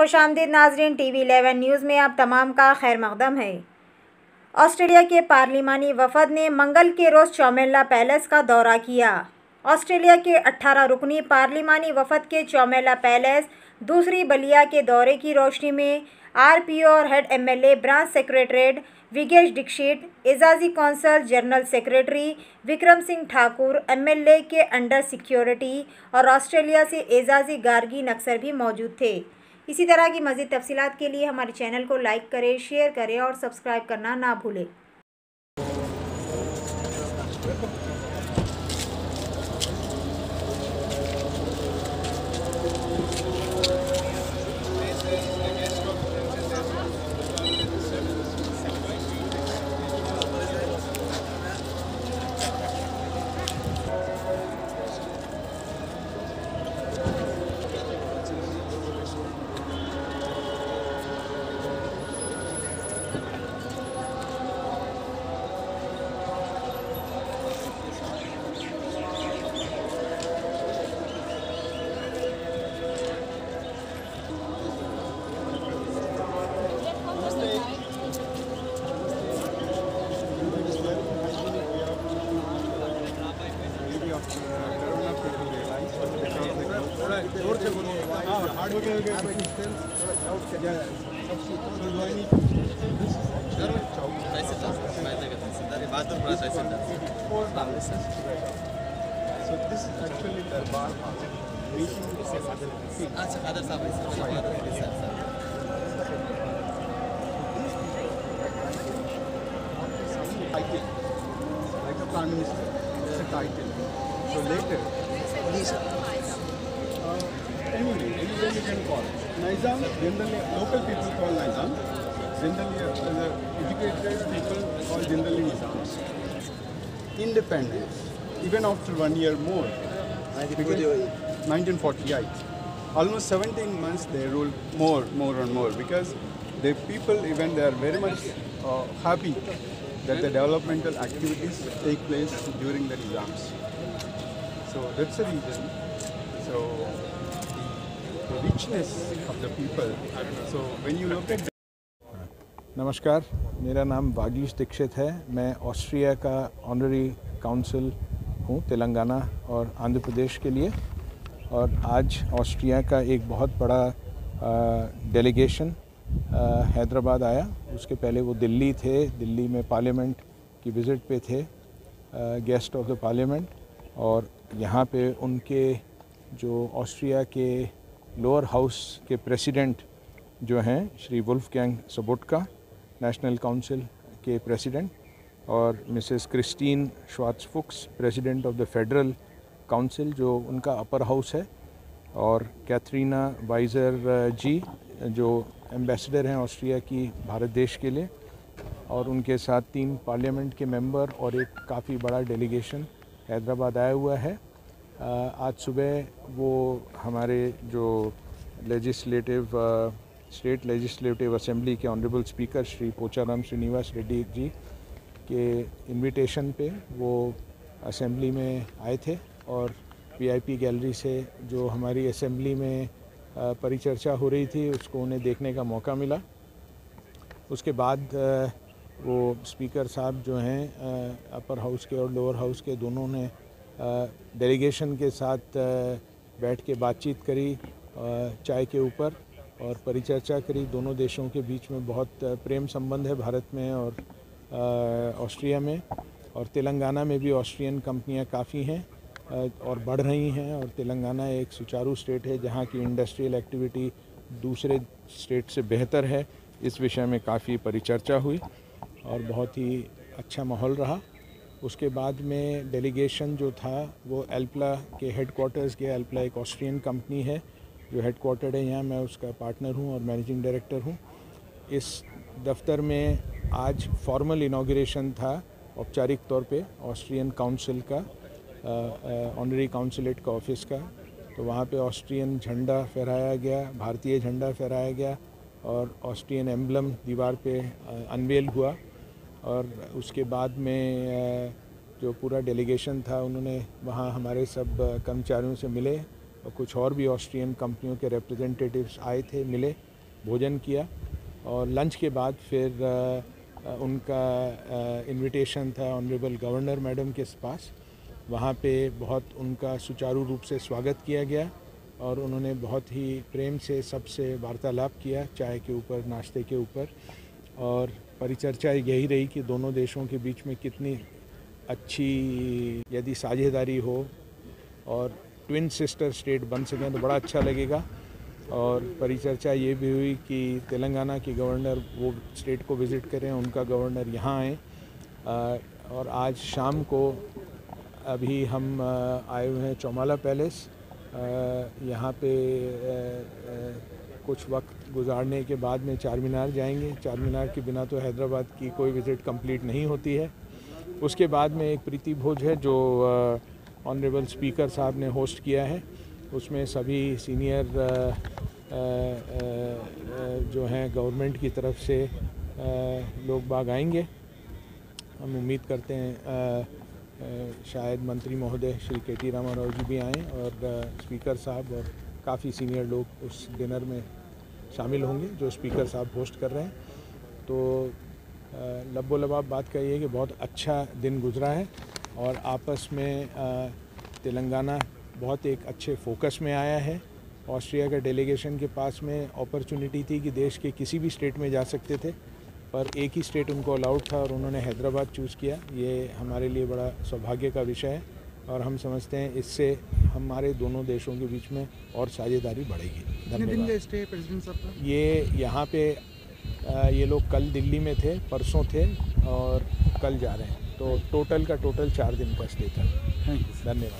खुशामदीद नाजरीन, TV11 news में आप तमाम का खैर मकदम है। ऑस्ट्रेलिया के पार्लिमानी वफद ने मंगल के रोज़ चौमेला पैलेस का दौरा किया। ऑस्ट्रेलिया के 18 रुकनी पार्लिमानी वफद के चौमेला पैलेस दूसरी बलिया के दौरे की रोशनी में RPO और head MLA branch secretariat Vigesh Dikshit, एजाजी consul general secretary Vikram Singh Thakur, MLA के अंडर सिक्योरिटी और ऑस्ट्रेलिया से एजाजी गार्गी नक्सर भी मौजूद थे। इसी तरह की मज़ीद तफसीलात के लिए हमारे चैनल को लाइक करें, शेयर करें और सब्सक्राइब करना ना भूलें। So this is actually Darbar meeting with other title, like a prime minister, it's a title. So later, anyway you can call it. Nizam, generally local people call Nizam. Generally, the educated people call generally Nizam. Independence, even after 1 year more, 1948, almost 17 months they ruled more and more, because the people, even they are very much happy that the developmental activities take place during the Nizams. So that's the reason. So the richness of the people. So when you look at नमस्कार, मेरा नाम वागीश दीक्षित है। मैं Austria का honorary council हूँ तेलंगाना और आंध्र प्रदेश के लिए। और आज ऑस्ट्रिया का एक बहुत बड़ा डेलीगेशन हैदराबाद आया। उसके पहले वो दिल्ली थे, दिल्ली में पार्लियामेंट की विज़िट पे थे, गेस्ट ऑफ द पार्लियामेंट। और यहाँ पे उनके जो ऑस्ट्रिया के लोअर हाउस के प्रेसिडेंट जो हैं Shri Wolfgang Sobotka, national council के प्रेसिडेंट, और Mrs Christine Schwarzfuchs, president of the federal council जो उनका अपर हाउस है, और कैथरीना वाइज़र जी जो एम्बेसडर हैं ऑस्ट्रिया की भारत देश के लिए, और उनके साथ 3 पार्लियामेंट के मेंबर और एक काफ़ी बड़ा डेलीगेशन हैदराबाद आया हुआ है। आज सुबह वो हमारे जो स्टेट लेजिस्लेटिव असेंबली के ऑनरेबल स्पीकर श्री पोचाराम श्रीनिवास रेड्डी जी के इनविटेशन पे वो असेंबली में आए थे, और VIP गैलरी से जो हमारी असेंबली में परिचर्चा हो रही थी उसको उन्हें देखने का मौका मिला। उसके बाद वो स्पीकर साहब जो हैं अपर हाउस के और लोअर हाउस के दोनों ने डेलीगेशन के साथ बैठ के बातचीत करी चाय के ऊपर, और परिचर्चा करी। दोनों देशों के बीच में बहुत प्रेम संबंध है भारत में और ऑस्ट्रिया में, और तेलंगाना में भी ऑस्ट्रियन कंपनियां काफ़ी हैं और बढ़ रही हैं। और तेलंगाना एक सुचारू स्टेट है जहां की इंडस्ट्रियल एक्टिविटी दूसरे स्टेट से बेहतर है। इस विषय में काफ़ी परिचर्चा हुई और बहुत ही अच्छा माहौल रहा। उसके बाद में डेलीगेशन जो था वो एल्पला के हेडक्वार्टर्स गया। एल्पला एक ऑस्ट्रियन कंपनी है जो हेडक्वार्टर्ड है यहाँ। मैं उसका पार्टनर हूँ और मैनेजिंग डायरेक्टर हूँ। इस दफ्तर में आज फॉर्मल इनॉग्रेशन था औपचारिक तौर पे ऑस्ट्रियन काउंसिल का, ऑनरी काउंसिलेट का ऑफिस का। तो वहाँ पे ऑस्ट्रियन झंडा फहराया गया, भारतीय झंडा फहराया गया, और ऑस्ट्रियन एम्बलम दीवार पे अनवेल हुआ। और उसके बाद में जो पूरा डेलीगेशन था उन्होंने वहाँ हमारे सब कर्मचारियों से मिले, और कुछ और भी ऑस्ट्रियन कंपनियों के रिप्रेजेंटेटिव्स आए थे, मिले, भोजन किया और लंच के बाद फिर उनका इनविटेशन था ऑनरेबल गवर्नर मैडम के पास। वहाँ पे बहुत उनका सुचारू रूप से स्वागत किया गया और उन्होंने बहुत ही प्रेम से सबसे वार्तालाप किया, चाय के ऊपर, नाश्ते के ऊपर। और परिचर्चा यही रही कि दोनों देशों के बीच में कितनी अच्छी यदि साझेदारी हो और ट्विन सिस्टर स्टेट बन सकें तो बड़ा अच्छा लगेगा। और परिचर्चा ये भी हुई कि तेलंगाना के गवर्नर वो स्टेट को विज़िट करें, उनका गवर्नर यहाँ आए। और आज शाम को अभी हम आए हुए हैं चौमाला पैलेस। यहाँ पे कुछ वक्त गुजारने के बाद में चार मीनार जाएंगे। चार मीनार के बिना तो हैदराबाद की कोई विज़िट कंप्लीट नहीं होती है। उसके बाद में एक प्रीति भोज है जो ऑनरेबल स्पीकर साहब ने होस्ट किया है। उसमें सभी सीनियर जो हैं गवर्नमेंट की तरफ से लोग बाग आएंगे। हम उम्मीद करते हैं शायद मंत्री महोदय श्री के.टी. रामाराव जी भी आएँ और स्पीकर साहब और काफ़ी सीनियर लोग उस डिनर में शामिल होंगे जो स्पीकर साहब होस्ट कर रहे हैं। तो लब्बो लबाब बात का ये है कि बहुत अच्छा दिन गुजरा है और आपस में तेलंगाना बहुत एक अच्छे फोकस में आया है। ऑस्ट्रिया का डेलीगेशन के पास में अपॉर्चुनिटी थी कि देश के किसी भी स्टेट में जा सकते थे, पर एक ही स्टेट उनको अलाउड था और उन्होंने हैदराबाद चूज़ किया। ये हमारे लिए बड़ा सौभाग्य का विषय है और हम समझते हैं इससे हमारे दोनों देशों के बीच में और साझेदारी बढ़ेगी। धन्यवाद। ये यहाँ पे ये लोग कल दिल्ली में थे, परसों थे और कल जा रहे हैं, तो टोटल का टोटल 4 दिन का स्टे था। धन्यवाद।